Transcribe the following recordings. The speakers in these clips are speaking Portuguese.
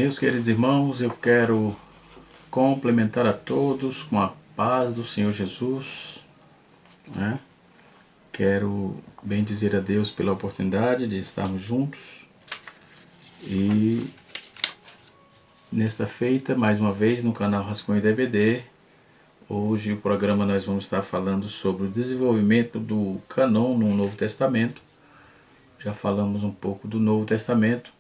Meus queridos irmãos, eu quero complementar a todos com a paz do Senhor Jesus, né? Quero bendizer a Deus pela oportunidade de estarmos juntos e nesta feita, mais uma vez, no canal Rascunho DVD. Hoje o programa nós vamos estar falando sobre o desenvolvimento do cânon no Novo Testamento. Já falamos um pouco do Novo Testamento.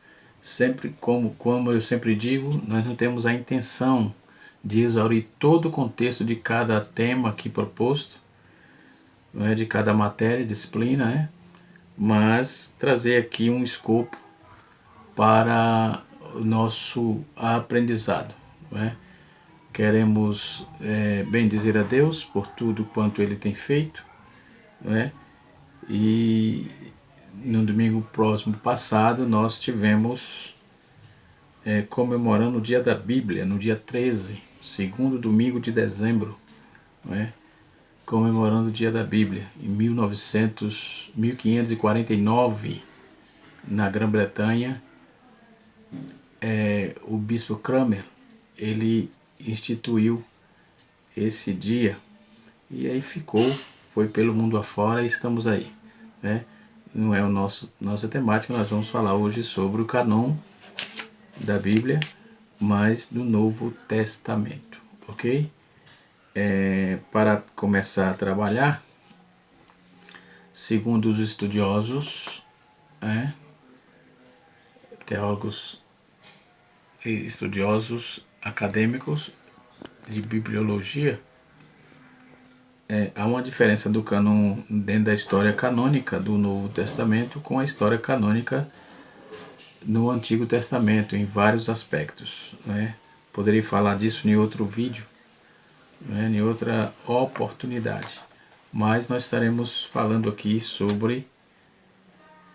Sempre como eu sempre digo, nós não temos a intenção de exaurir todo o contexto de cada tema aqui proposto, não é, de cada matéria, disciplina, né? Mas trazer aqui um escopo para o nosso aprendizado, não é? Queremos bendizer a Deus por tudo quanto Ele tem feito, não é? E no domingo próximo passado nós tivemos comemorando o Dia da Bíblia, no dia 13, segundo domingo de dezembro, não é? Comemorando o Dia da Bíblia, em 1549, na Grã-Bretanha, o bispo Cranmer, ele instituiu esse dia, e aí foi pelo mundo afora e estamos aí, né? Não é nossa temática, nós vamos falar hoje sobre o cânon da Bíblia, mas do Novo Testamento, ok? Para começar a trabalhar, segundo os estudiosos, teólogos e estudiosos acadêmicos de bibliologia, há uma diferença do cânon dentro da história canônica do Novo Testamento com a história canônica no Antigo Testamento, em vários aspectos, né? Poderia falar disso em outro vídeo, né, em outra oportunidade, mas nós estaremos falando aqui sobre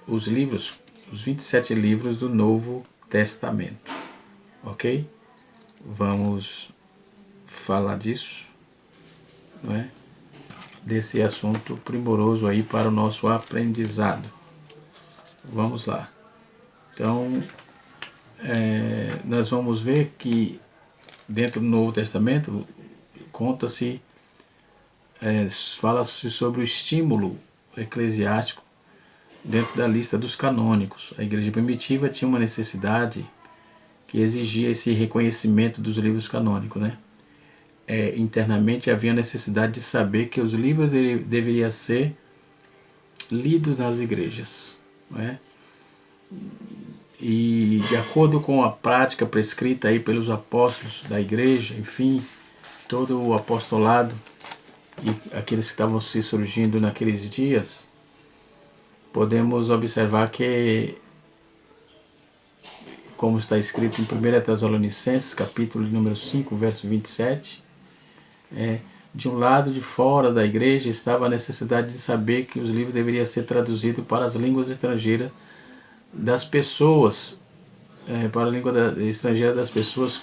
os livros, os 27 livros do Novo Testamento, ok? Vamos falar disso, não é? Desse assunto primoroso aí para o nosso aprendizado. Vamos lá. Então, nós vamos ver que dentro do Novo Testamento conta-se, fala-se sobre o estímulo eclesiástico dentro da lista dos canônicos. A igreja primitiva tinha uma necessidade que exigia esse reconhecimento dos livros canônicos, né? Internamente havia necessidade de saber que os livros deveriam ser lidos nas igrejas, não é? E de acordo com a prática prescrita aí pelos apóstolos da igreja, enfim, todo o apostolado e aqueles que estavam se surgindo naqueles dias, podemos observar que, como está escrito em 1 Tessalonicenses, capítulo número 5, verso 27, de um lado de fora da igreja estava a necessidade de saber que os livros deveriam ser traduzidos para as línguas estrangeiras das pessoas, para a língua estrangeira das pessoas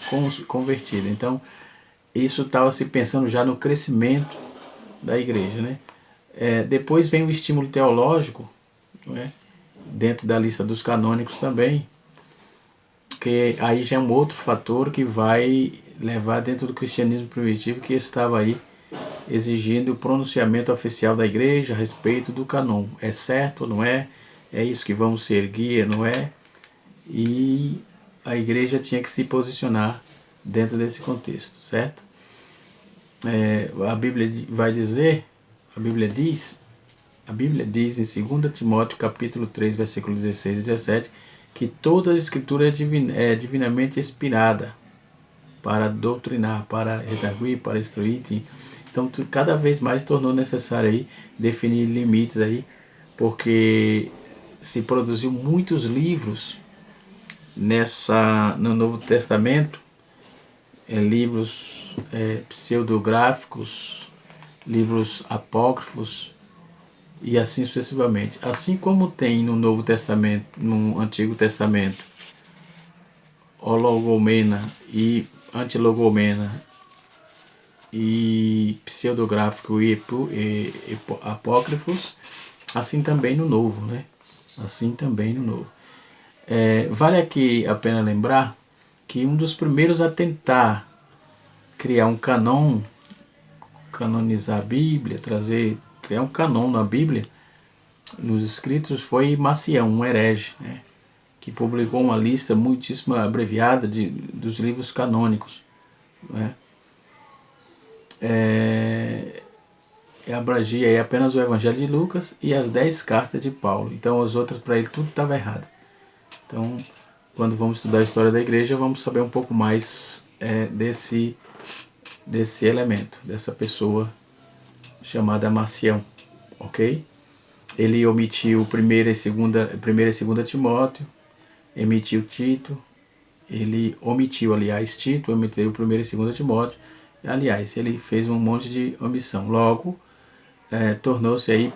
convertidas. Então, isso estava se pensando já no crescimento da igreja, né? Depois vem o estímulo teológico, não é? Dentro da lista dos canônicos também, que aí já é um outro fator que vai levar dentro do cristianismo primitivo, que estava aí exigindo o pronunciamento oficial da igreja a respeito do cânon. É certo ou não é? É isso que vamos seguir, não é? E a igreja tinha que se posicionar dentro desse contexto, certo? A Bíblia vai dizer, a Bíblia diz em 2 Timóteo capítulo 3, versículo 16 e 17, que toda a escritura é divinamente inspirada para doutrinar, para redarguir, para instruir. Então cada vez mais tornou necessário aí definir limites aí, porque se produziu muitos livros no Novo Testamento, livros pseudográficos, livros apócrifos e assim sucessivamente. Assim como tem no Novo Testamento, no Antigo Testamento, hologomena e antilogomena e pseudográfico e apócrifos, assim também no Novo, né? Assim também no Novo. Vale aqui a pena lembrar que um dos primeiros a tentar criar um canon, canonizar a Bíblia, criar um canon na Bíblia, nos escritos, foi Marcião, um herege, né, que publicou uma lista muitíssimo abreviada dos livros canônicos, né, abrangia aí apenas o Evangelho de Lucas e as 10 cartas de Paulo. Então as outras, para ele, tudo estava errado. Então, quando vamos estudar a história da igreja, vamos saber um pouco mais desse elemento, dessa pessoa chamada Marcião, ok? Ele omitiu 1 e 2 Timóteo, omitiu Tito, ele omitiu, aliás, Tito, omitiu 1 e 2 Timóteo, aliás, ele fez um monte de omissão. Logo, tornou-se aí,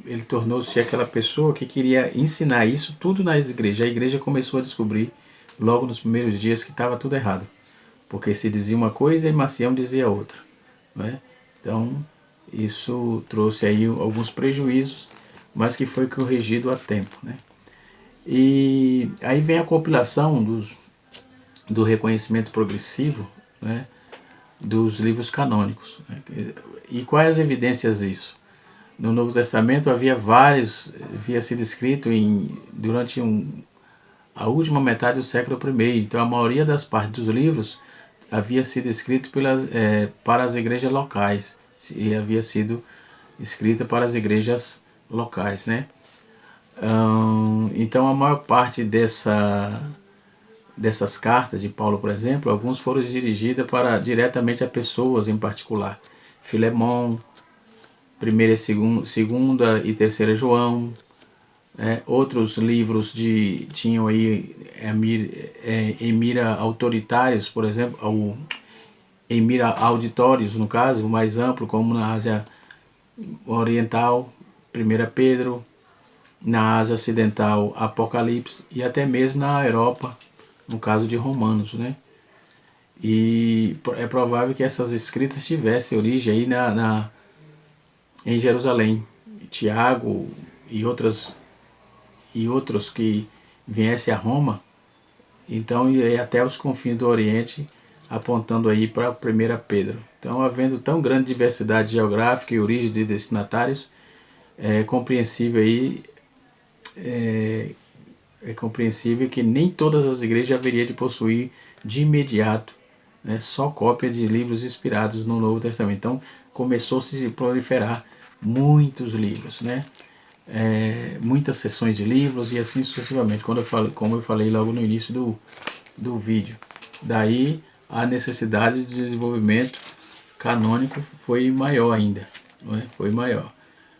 ele tornou-se aquela pessoa que queria ensinar isso tudo nas igrejas. A igreja começou a descobrir, logo nos primeiros dias, que estava tudo errado, porque se dizia uma coisa e Marcião dizia outra, não é? Então, isso trouxe aí alguns prejuízos, mas que foi corrigido a tempo, né? E aí vem a compilação do reconhecimento progressivo, né, dos livros canônicos, né? E quais as evidências disso? No Novo Testamento havia sido escrito durante a última metade do século I, então a maioria das partes dos livros havia sido escrito para as igrejas locais, e havia sido escrita para as igrejas locais, né? Então a maior parte dessas cartas de Paulo, por exemplo, alguns foram dirigidas diretamente a pessoas em particular. Filemão, 1ª, 2ª e 3ª João, outros livros tinham aí Emira Autoritários, por exemplo, ou Emira Auditórios, no caso, o mais amplo, como na Ásia Oriental, 1 Pedro, na Ásia Ocidental, Apocalipse, e até mesmo na Europa, no caso de Romanos, né? E é provável que essas escritas tivessem origem aí em Jerusalém. Tiago e outros que viessem a Roma, então e até os confins do Oriente, apontando aí para 1 Pedro. Então, havendo tão grande diversidade geográfica e origem de destinatários, é compreensível que nem todas as igrejas haveriam de possuir de imediato, né, só cópia de livros inspirados no Novo Testamento. Então começou-se a proliferar muitos livros, né? Muitas seções de livros e assim sucessivamente, como eu falei logo no início do vídeo. Daí a necessidade de desenvolvimento canônico foi maior ainda, não é? Foi maior.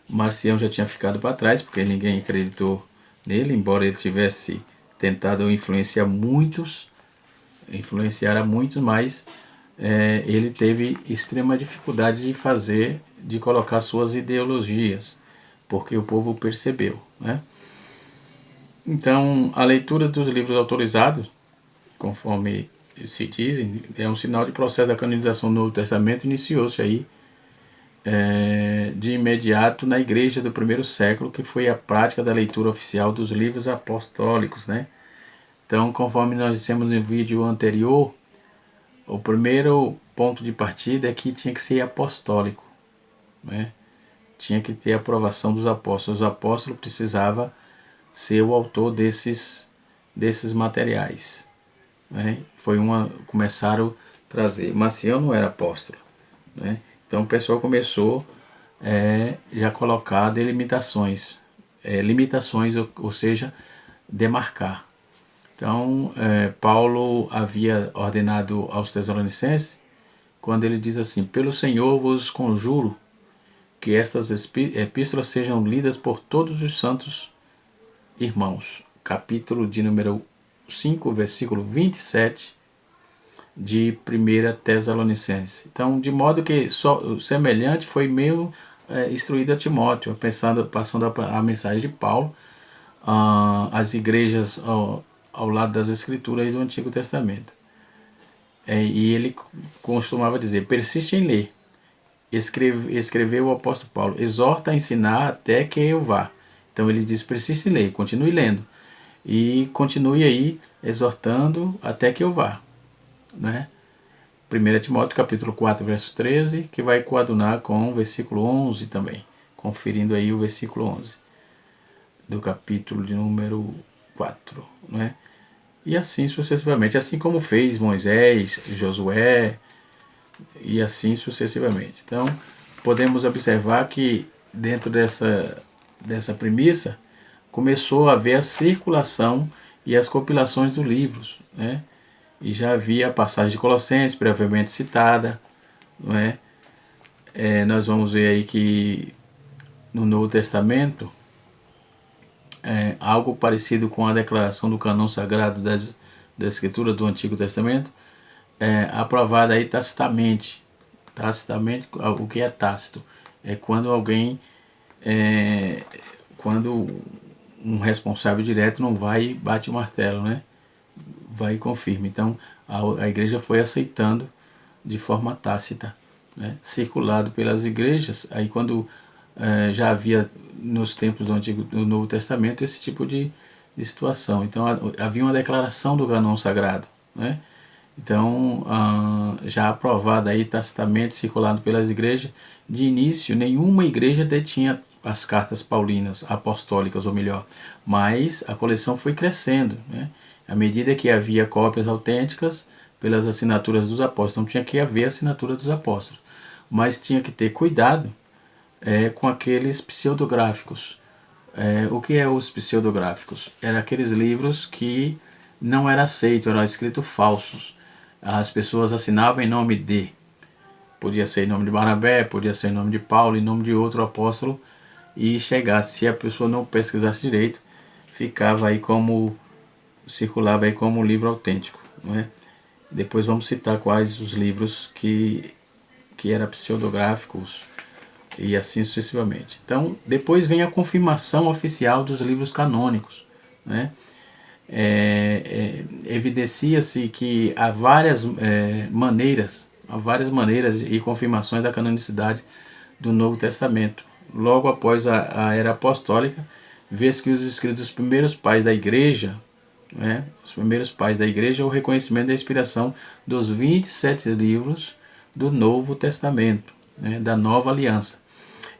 Marcião já tinha ficado para trás, porque ninguém acreditou nele, embora ele tivesse tentado influenciar a muitos, mas ele teve extrema dificuldade de colocar suas ideologias, porque o povo percebeu, né? Então, a leitura dos livros autorizados, conforme se dizem, é um sinal de processo da canonização do Novo Testamento. Iniciou-se aí de imediato na igreja do primeiro século, que foi a prática da leitura oficial dos livros apostólicos, né? Então, conforme nós dissemos no vídeo anterior, o primeiro ponto de partida é que tinha que ser apostólico, né? Tinha que ter a aprovação dos apóstolos. Os apóstolos precisavam ser o autor desses materiais, né? Começaram a trazer. Marcião não era apóstolo, né? Então o pessoal começou já a colocar delimitações, limitações, ou seja, demarcar. Então Paulo havia ordenado aos Tessalonicenses, quando ele diz assim: pelo Senhor vos conjuro que estas epístolas sejam lidas por todos os santos irmãos. Capítulo de número 5, versículo 27 de 1 Tessalonicenses. Então, de modo que semelhante foi mesmo instruído a Timóteo, passando a mensagem de Paulo às igrejas ao lado das Escrituras do Antigo Testamento. E ele costumava dizer: persiste em ler. Escreveu o apóstolo Paulo: exorta a ensinar até que eu vá. Então ele diz: persiste em ler, continue lendo. e continue aí exortando até que eu vá, né? 1 Timóteo capítulo 4, verso 13, que vai coadunar com o versículo 11 também, conferindo aí o versículo 11 do capítulo de número 4, né? E assim sucessivamente, assim como fez Moisés, Josué, e assim sucessivamente. Então, podemos observar que dentro dessa premissa, começou a haver a circulação e as compilações dos livros, né? E já havia a passagem de Colossenses, previamente citada, não é? Nós vamos ver aí que no Novo Testamento, algo parecido com a declaração do cânon sagrado da Escritura do Antigo Testamento, aprovada aí tacitamente. Tacitamente, o que é tácito? É quando alguém, quando um responsável direto não vai e bate o martelo, né? Vai e confirma. Então, a igreja foi aceitando de forma tácita, né? Circulado pelas igrejas. Aí quando já havia nos tempos do Novo Testamento esse tipo de situação. Então havia uma declaração do cânon sagrado, né? Então já aprovada aí tacitamente, circulado pelas igrejas. De início, nenhuma igreja detinha as cartas paulinas, apostólicas ou melhor, mas a coleção foi crescendo, né? À medida que havia cópias autênticas pelas assinaturas dos apóstolos. Então tinha que haver a assinatura dos apóstolos, mas tinha que ter cuidado com aqueles pseudográficos. O que é os pseudográficos? Eram aqueles livros que não era aceito, eram escritos falsos. As pessoas assinavam em nome de, podia ser em nome de Barnabé, podia ser em nome de Paulo, em nome de outro apóstolo, e chegasse, se a pessoa não pesquisasse direito, ficava aí como, circulava aí como livro autêntico, não é? Depois vamos citar quais os livros que eram pseudográficos e assim sucessivamente. Então, depois vem a confirmação oficial dos livros canônicos, né? Evidencia-se que há várias maneiras e confirmações da canonicidade do Novo Testamento. Logo após a era apostólica, vê-se que os escritos dos primeiros pais da igreja, né, os primeiros pais da igreja, o reconhecimento da inspiração dos 27 livros do Novo Testamento, né, da Nova Aliança,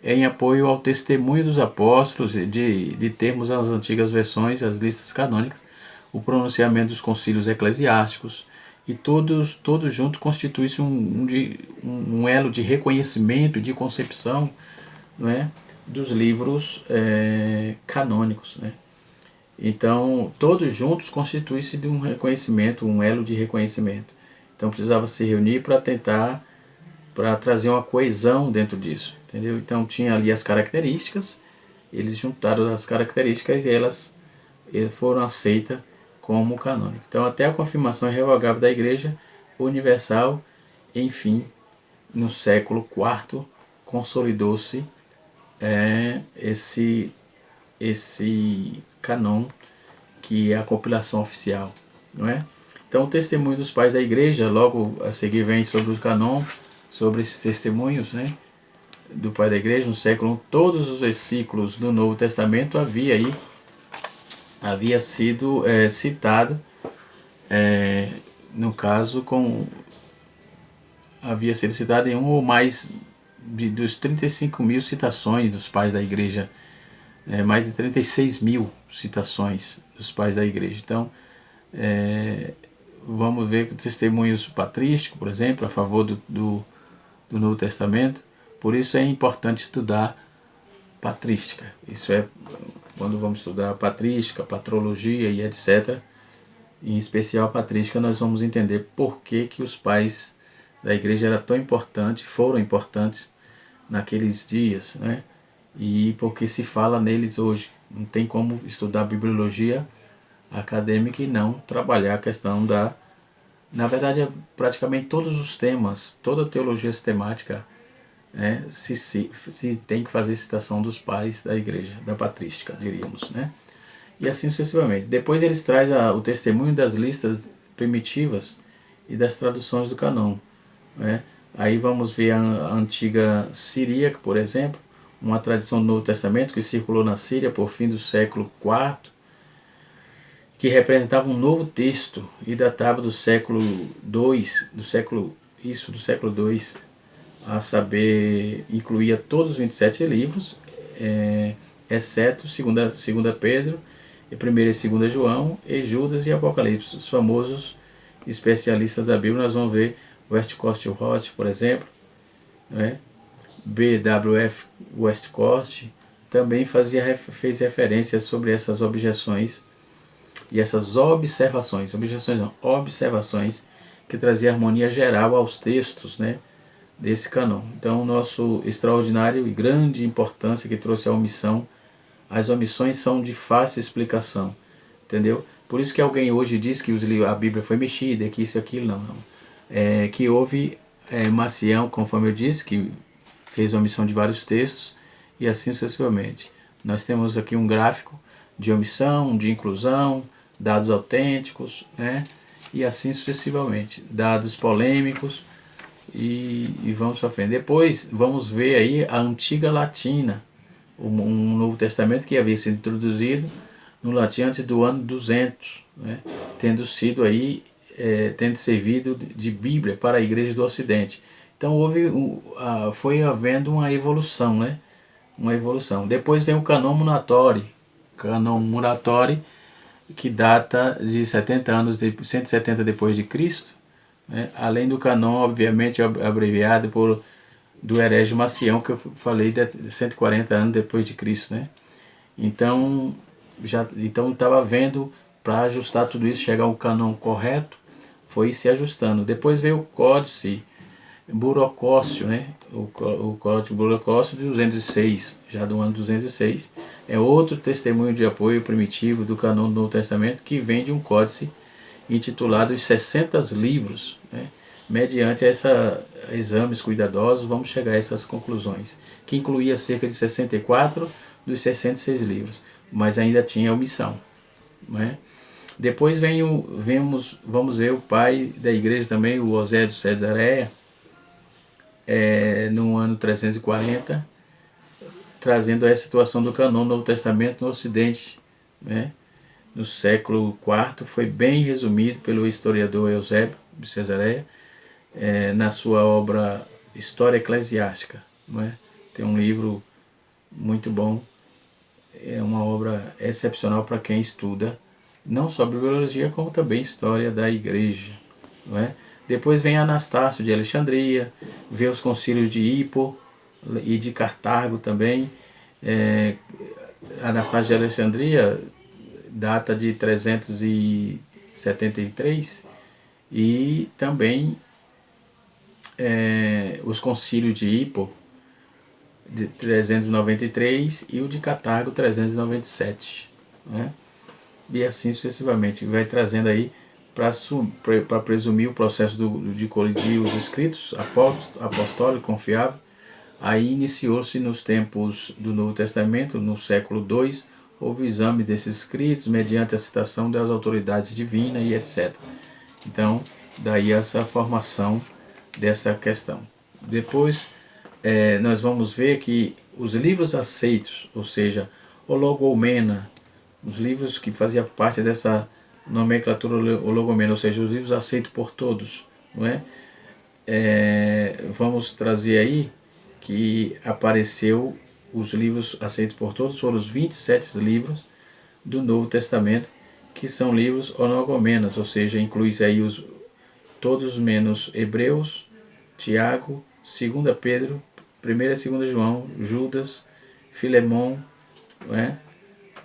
em apoio ao testemunho dos apóstolos de termos as antigas versões, as listas canônicas, o pronunciamento dos concílios eclesiásticos, e todos juntos constituem-se um elo de reconhecimento e de concepção, não é, dos livros canônicos, né? Então, todos juntos constituem-se de um reconhecimento, um elo de reconhecimento. Então, precisava se reunir para trazer uma coesão dentro disso, entendeu? Então, tinha ali as características, eles juntaram as características e elas foram aceitas como canônicas. Então, até a confirmação irrevogável da Igreja Universal, enfim, no século IV, consolidou-se esse canon, que é a compilação oficial, não é? Então, o testemunho dos pais da igreja, logo a seguir vem sobre o canon, sobre esses testemunhos, né, do pai da igreja no século I. Todos os versículos do Novo Testamento havia sido citado, no caso, havia sido citado em um ou mais dos 35 mil citações dos pais da igreja, mais de 36 mil citações dos pais da igreja. Então, vamos ver que testemunhos patrísticos, por exemplo, a favor do Novo Testamento. Por isso é importante estudar patrística. Isso é quando vamos estudar patrística, patrologia e etc. Em especial a patrística, nós vamos entender por que os pais da igreja eram tão importantes, foram importantes naqueles dias, né? E porque se fala neles hoje. Não tem como estudar bibliologia acadêmica e não trabalhar a questão da... Na verdade, praticamente todos os temas, toda a teologia sistemática, se tem que fazer citação dos pais da igreja, da patrística, diríamos, né? E assim sucessivamente. Depois eles trazem o testemunho das listas primitivas e das traduções do canon, né? Aí vamos ver a antiga siríaca, por exemplo, uma tradição do Novo Testamento que circulou na Síria por fim do século IV, que representava um novo texto e datava do século II, do século II, a saber, incluía todos os 27 livros, exceto segunda Pedro, e 1 e 2 João, e Judas e Apocalipse. Os famosos especialistas da Bíblia, nós vamos ver Westcott Hort, por exemplo, né? B.W.F. Westcott, também fez referência sobre essas objeções e essas observações que trazia harmonia geral aos textos, né, desse cânon. Então, o nosso extraordinário e grande importância que trouxe a omissão, as omissões são de fácil explicação, entendeu? Por isso que alguém hoje diz que a Bíblia foi mexida, que isso e aquilo, não. Que houve Maciel, conforme eu disse, que fez omissão de vários textos, e assim sucessivamente. Nós temos aqui um gráfico de omissão, de inclusão, dados autênticos, né? E assim sucessivamente. Dados polêmicos, e vamos para frente. Depois vamos ver aí a antiga latina, um Novo Testamento que havia sido introduzido no latim antes do ano 200, né? Tendo servido de Bíblia para a Igreja do Ocidente. Então foi havendo uma evolução, né? Uma evolução. Depois vem o Canon Muratori, que data de 170 depois de Cristo, né? Além do Canon, obviamente, abreviado do herege Macião, que eu falei de 140 anos depois de Cristo, né? Então estava vendo, para ajustar tudo isso, chegar ao Canon correto, foi se ajustando. Depois veio o Códice Burocócio, né? O Códice Burocócio de 206, já do ano 206, é outro testemunho de apoio primitivo do Canon do Novo Testamento, que vem de um códice intitulado Os 60 Livros, né? Mediante exames cuidadosos, vamos chegar a essas conclusões, que incluía cerca de 64 dos 66 livros, mas ainda tinha omissão, né? Depois vamos ver o pai da igreja também, o Osé de Cesareia, no ano 340, trazendo a situação do Canon do Novo Testamento no Ocidente, né? No século IV, foi bem resumido pelo historiador Eusébio de Cesareia, na sua obra História Eclesiástica, não é? Tem um livro muito bom, é uma obra excepcional para quem estuda não só bibliologia, como também história da igreja, não é? Depois vem Anastácio de Alexandria, vê os concílios de Hippo e de Cartago também. Anastácio de Alexandria data de 373, e também os concílios de Hippo de 393 e o de Cartago 397, né? E assim sucessivamente, vai trazendo aí para presumir o processo de colidir os escritos apostólicos confiável. Aí iniciou-se nos tempos do Novo Testamento, no século II, houve exame desses escritos mediante a citação das autoridades divinas e etc. Então, daí essa formação dessa questão. Depois, nós vamos ver que os livros aceitos, ou seja, o Logomena, os livros que faziam parte dessa nomenclatura Logomena, ou seja, os livros aceitos por todos, não é? Vamos trazer aí que apareceu os livros aceitos por todos, foram os 27 livros do Novo Testamento, que são livros onogomenas, ou seja, inclui-se aí todos menos Hebreus, Tiago, 2 Pedro, 1 e 2 João, Judas, Filemão, não é?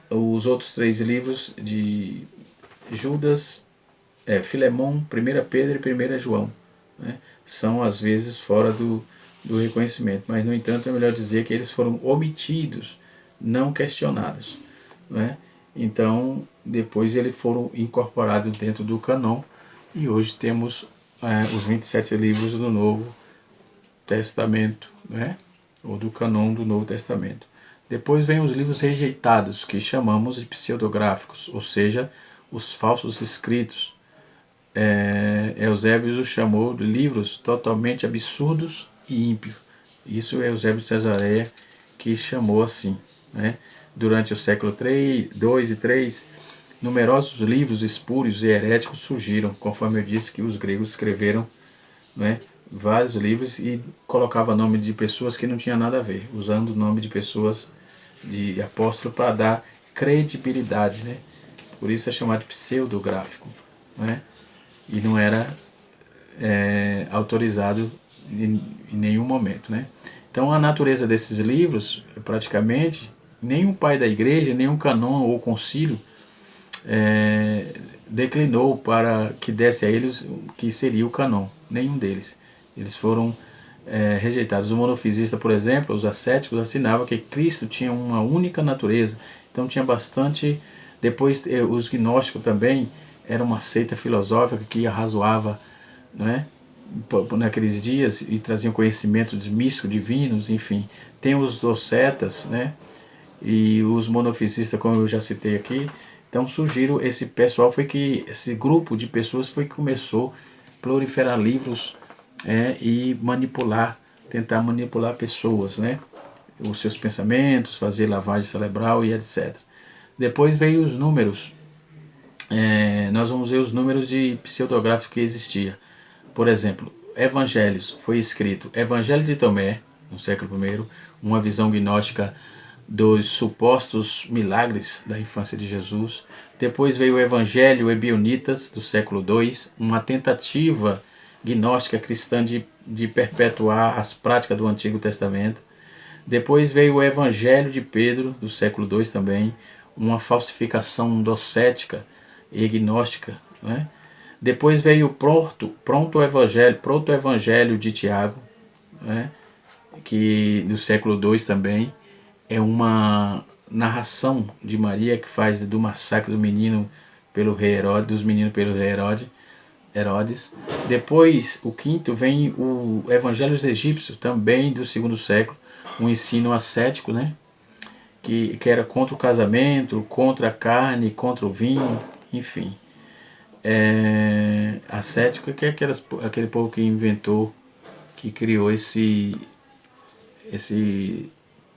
Os outros 3 livros de Judas, Filemão, 1 Pedro e 1 João, né? São às vezes fora do reconhecimento, mas no entanto é melhor dizer que eles foram omitidos, não questionados, né? Então depois eles foram incorporados dentro do canon, e hoje temos os 27 livros do Novo Testamento, né? Ou do canon do Novo Testamento. Depois vem os livros rejeitados, que chamamos de pseudográficos, ou seja, os falsos escritos. Eusébio os chamou de livros totalmente absurdos e ímpios. Isso é Eusébio de Cesareia que chamou assim, né? Durante o século II e III, numerosos livros espúrios e heréticos surgiram, conforme eu disse que os gregos escreveram, né, vários livros e colocava nome de pessoas que não tinha nada a ver, usando o nome de pessoas de apóstolo para dar credibilidade, né? Por isso é chamado de pseudográfico, né? E não era autorizado em nenhum momento, né? Então a natureza desses livros, praticamente, nenhum pai da igreja, nenhum canon ou concílio declinou para que desse a eles o que seria o canon, nenhum deles. Eles foram rejeitados. O monofisista, por exemplo, os ascéticos, assinavam que Cristo tinha uma única natureza, então tinha bastante. Depois os gnósticos também era uma seita filosófica que arrazoava, né, naqueles dias e traziam conhecimentos místicos, divinos, enfim. Tem os docetas, né, e os monofisistas, como eu já citei aqui. Então surgiram, esse pessoal foi que, esse grupo de pessoas foi que começou a proliferar livros e manipular, tentar manipular pessoas, né, os seus pensamentos, fazer lavagem cerebral e etc. Depois veio os números. Nós vamos ver os números de pseudográfico que existia. Por exemplo, Evangelhos, foi escrito Evangelho de Tomé, no século I, uma visão gnóstica dos supostos milagres da infância de Jesus. Depois veio o Evangelho Ebionitas, do século II, uma tentativa gnóstica cristã de perpetuar as práticas do Antigo Testamento. Depois veio o Evangelho de Pedro, do século II também, uma falsificação docética e gnóstica, né? Depois veio o proto-evangelho de Tiago, né? Que do século II também é uma narração de Maria que faz do massacre do menino pelo rei Herodes, dos meninos pelo rei Herodes. Depois, o quinto, vem o Evangelhos Egípcios, também do segundo século, um ensino ascético, né? Que era contra o casamento, contra a carne, contra o vinho, enfim. Ascético, que é aquele povo que inventou, que criou esse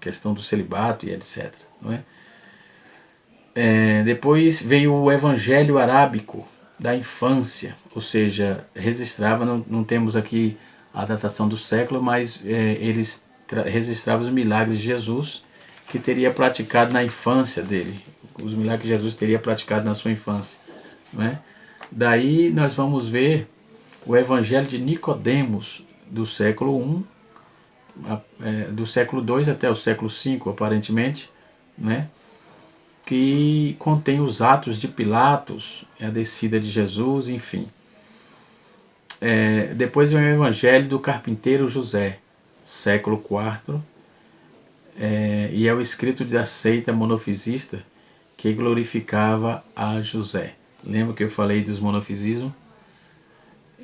questão do celibato e etc. Não é? Depois veio o Evangelho Arábico da infância, ou seja, registrava, não temos aqui a datação do século, mas eles registravam os milagres de Jesus que teria praticado na infância dele, os milagres que Jesus teria praticado na sua infância, não é? Daí nós vamos ver o Evangelho de Nicodemos do século I, do século II até o século V, aparentemente, né? Que contém os atos de Pilatos, a descida de Jesus, enfim. Depois vem o Evangelho do carpinteiro José, século IV, e é o escrito da seita monofisista que glorificava a José. Lembra que eu falei dos monofisismos?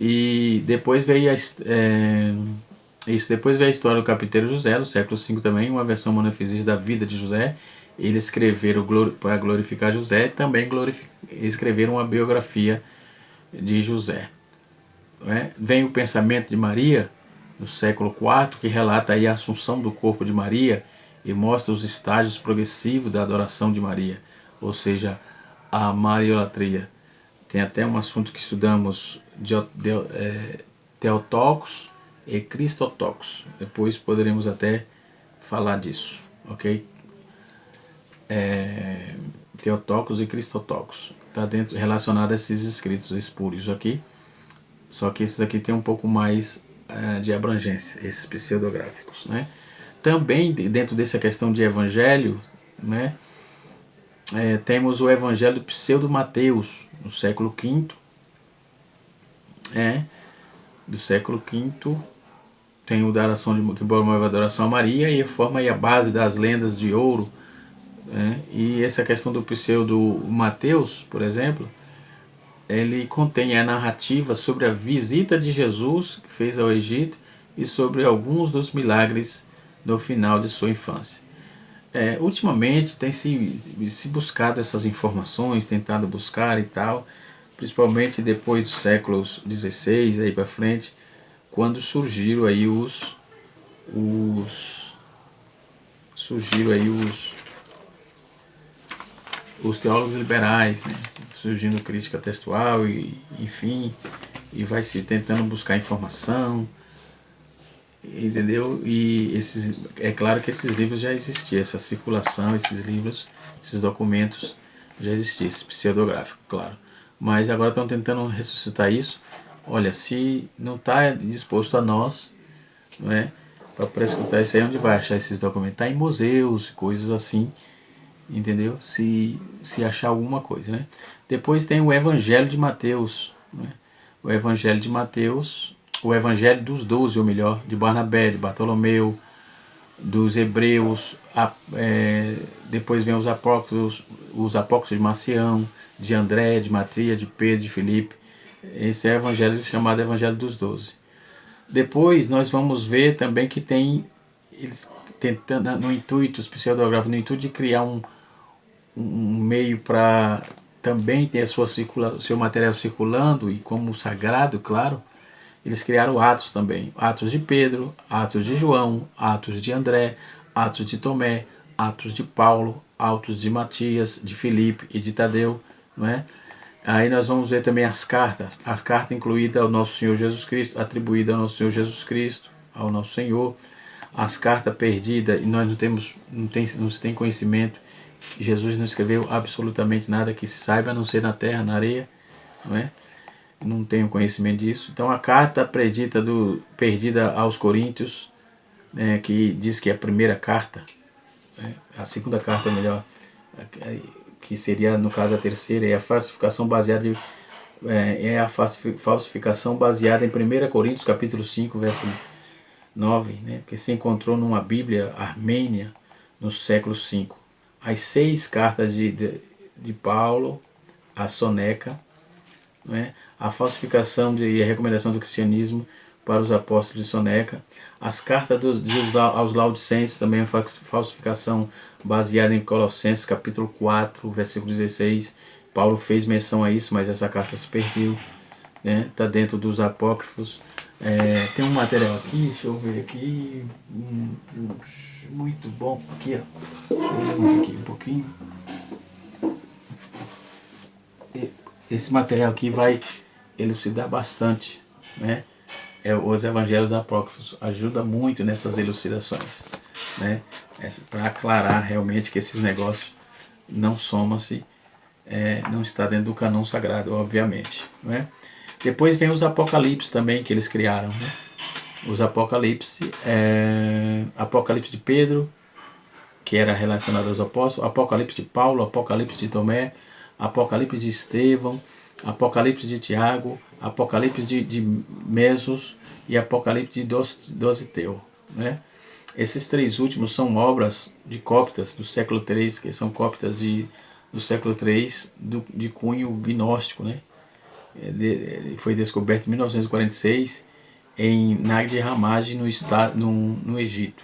E depois veio depois veio a história do carpinteiro José, do século V também, uma versão monofisista da vida de José. Eles escreveram para glorificar José e também escreveram uma biografia de José. Vem o pensamento de Maria, no século IV, que relata aí a assunção do corpo de Maria e mostra os estágios progressivos da adoração de Maria, ou seja, a mariolatria. Tem até um assunto que estudamos, Theotokos e Cristotokos. Depois poderemos até falar disso, ok? Theotokos e Cristotokos. Está relacionado a esses escritos espúrios aqui. Só que esses aqui tem um pouco mais de abrangência, esses pseudográficos, né? Também dentro dessa questão de evangelho, né, temos o Evangelho do Pseudo Mateus, no século V. Do século V tem o da oração que promove a adoração a Maria e forma aí a base das lendas de ouro. E essa questão do Pseudo Mateus, por exemplo, ele contém a narrativa sobre a visita de Jesus que fez ao Egito e sobre alguns dos milagres no final de sua infância. Ultimamente tem se buscado essas informações, tentado buscar e tal, principalmente depois dos séculos XVI aí para frente, quando surgiram aí os teólogos liberais, né, surgindo crítica textual e enfim, e vai se tentando buscar informação, entendeu? E é claro que esses livros já existiam, essa circulação, esses livros, esses documentos já existiam, esse pseudográfico, claro. Mas agora estão tentando ressuscitar isso. Olha, se não está disposto a nós, não é, para escutar isso aí, onde vai achar esses documentos? Está em museus, coisas assim, entendeu? Se achar alguma coisa, né? Depois tem o Evangelho de Mateus, né? O Evangelho de Mateus, o Evangelho dos 12, ou melhor, de Barnabé, de Bartolomeu, dos Hebreus, depois vem os apócrifos de Marcião, de André, de Matria, de Pedro, de Filipe. Esse é o Evangelho chamado Evangelho dos 12. Depois nós vamos ver também que tem, eles tentando, no intuito, os pseudográficos, no intuito de criar um meio para também ter seu material circulando, e como sagrado, claro, eles criaram Atos também. Atos de Pedro, Atos de João, Atos de André, Atos de Tomé, Atos de Paulo, Atos de Matias, de Filipe e de Tadeu, não é? Aí nós vamos ver também as cartas incluídas ao nosso Senhor Jesus Cristo, atribuída ao nosso Senhor Jesus Cristo, ao nosso Senhor, as cartas perdidas, e nós não se tem conhecimento. Jesus não escreveu absolutamente nada que se saiba, a não ser na terra, na areia, não é? Não tenho conhecimento disso. Então a carta perdida aos Coríntios, né, que diz que é a primeira carta, né, a segunda carta melhor, que seria no caso a terceira, é a falsificação baseada em 1 Coríntios capítulo 5, verso 9, né, que se encontrou numa Bíblia armênia no século V. As 6 cartas de Paulo, a soneca, né, a falsificação e a recomendação do cristianismo para os apóstolos de Soneca, as cartas aos Laodicenses, também a falsificação baseada em Colossenses capítulo 4, versículo 16. Paulo fez menção a isso, mas essa carta se perdeu, né? Está dentro dos apócrifos. Tem um material aqui, deixa eu ver aqui, muito bom, aqui ó, deixa eu ver aqui um pouquinho. Esse material aqui vai elucidar bastante, né? Os evangelhos apócrifos ajuda muito nessas elucidações, né? Para aclarar realmente que esses negócios não somam-se, não está dentro do cânon sagrado, obviamente, né? Depois vem os apocalipse também que eles criaram, né? Os apocalipse, Apocalipse de Pedro, que era relacionado aos apóstolos, Apocalipse de Paulo, Apocalipse de Tomé, Apocalipse de Estevão, Apocalipse de Tiago, Apocalipse de Mesos e Apocalipse de Dositeu, né? Esses 3 últimos são obras de cóptas do século III, que são cóptas do século III de cunho gnóstico, né? Foi descoberto em 1946 em Nag Hammadi, no Egito,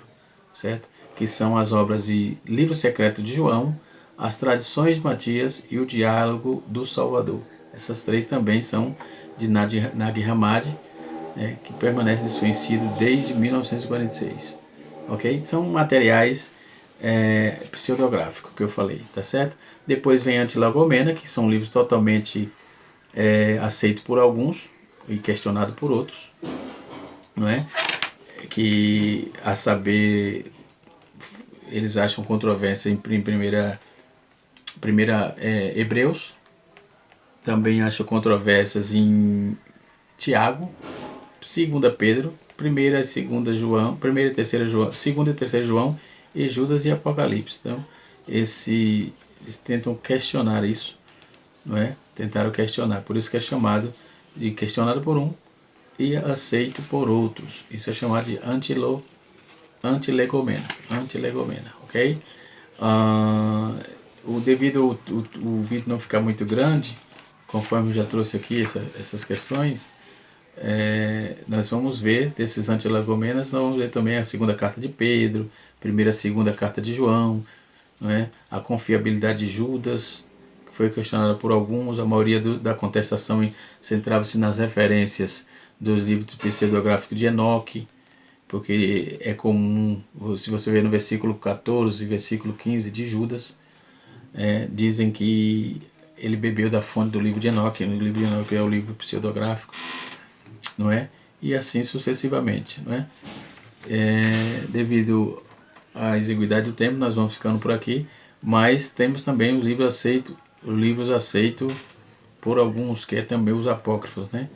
certo? Que são as obras de Livro Secreto de João, As Tradições de Matias e o Diálogo do Salvador. Essas 3 também são de Nag Hammadi, né, que permanece desconhecido desde 1946. Ok? São materiais pseudográficos que eu falei, tá certo? Depois vem Antilagomena, que são livros totalmente aceitos por alguns e questionados por outros, não é? Que, a saber, eles acham controvérsia em primeira Hebreus, também acham controvérsias em Tiago, 2 Pedro, 1ª e 2ª João, 1ª e 3ª João, 2ª e 3ª João e Judas e Apocalipse. Então, eles tentam questionar isso, não é? Tentaram questionar, por isso que é chamado de questionado por um e aceito por outros. Isso é chamado de antilegomena, ok? Devido o vídeo não ficar muito grande, conforme eu já trouxe aqui essas questões, nós vamos ver desses antilegomenas, nós vamos ver também a 2ª carta de Pedro, 1ª e 2ª carta de João, não é? A confiabilidade de Judas, que foi questionada por alguns. A maioria da contestação centrava-se nas referências dos livros pseudográficos de Enoque, porque é comum, se você ver no versículo 14 e versículo 15 de Judas, Dizem que ele bebeu da fonte do livro de Enoque. O livro de Enoque é o livro pseudográfico, não é? E assim sucessivamente, não é? Devido à exiguidade do tempo, nós vamos ficando por aqui, mas temos também os livros aceitos por alguns, que é também os apócrifos, né?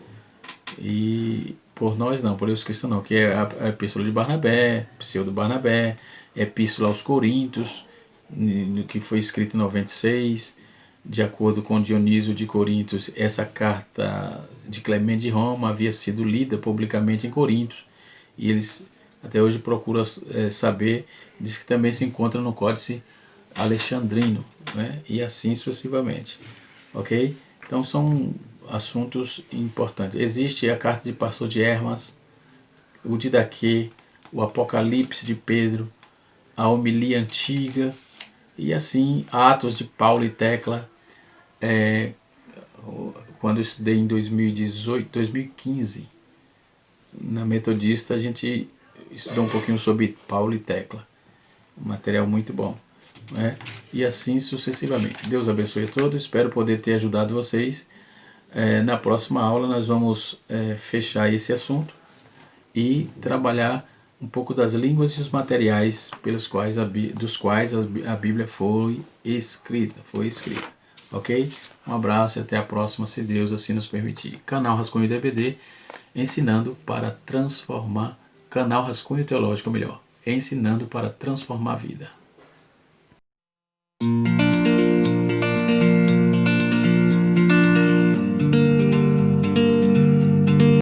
E por nós não, por isso cristãos não, que é a Epístola de Barnabé, Pseudo Barnabé, Epístola aos Coríntios, que foi escrita em 96, de acordo com Dionísio de Corintos, essa carta de Clemente de Roma havia sido lida publicamente em Corintos, e eles até hoje procuram saber, diz que também se encontra no Códice Alexandrino, né? E assim sucessivamente, ok? Então são assuntos importantes. Existe a carta de Pastor de Hermas, o Didaquê, o Apocalipse de Pedro, a homilia antiga, e assim Atos de Paulo e Tecla. Quando eu estudei em 2018, 2015, na Metodista, a gente estudou um pouquinho sobre Paulo e Tecla. Um material muito bom, né? E assim sucessivamente. Deus abençoe a todos, espero poder ter ajudado vocês. Na próxima aula nós vamos fechar esse assunto e trabalhar um pouco das línguas e os materiais dos quais a Bíblia foi escrita. Ok? Um abraço e até a próxima, se Deus assim nos permitir. Canal Rascunho DBD, ensinando para transformar. Canal Rascunho Teológico, melhor, ensinando para transformar a vida.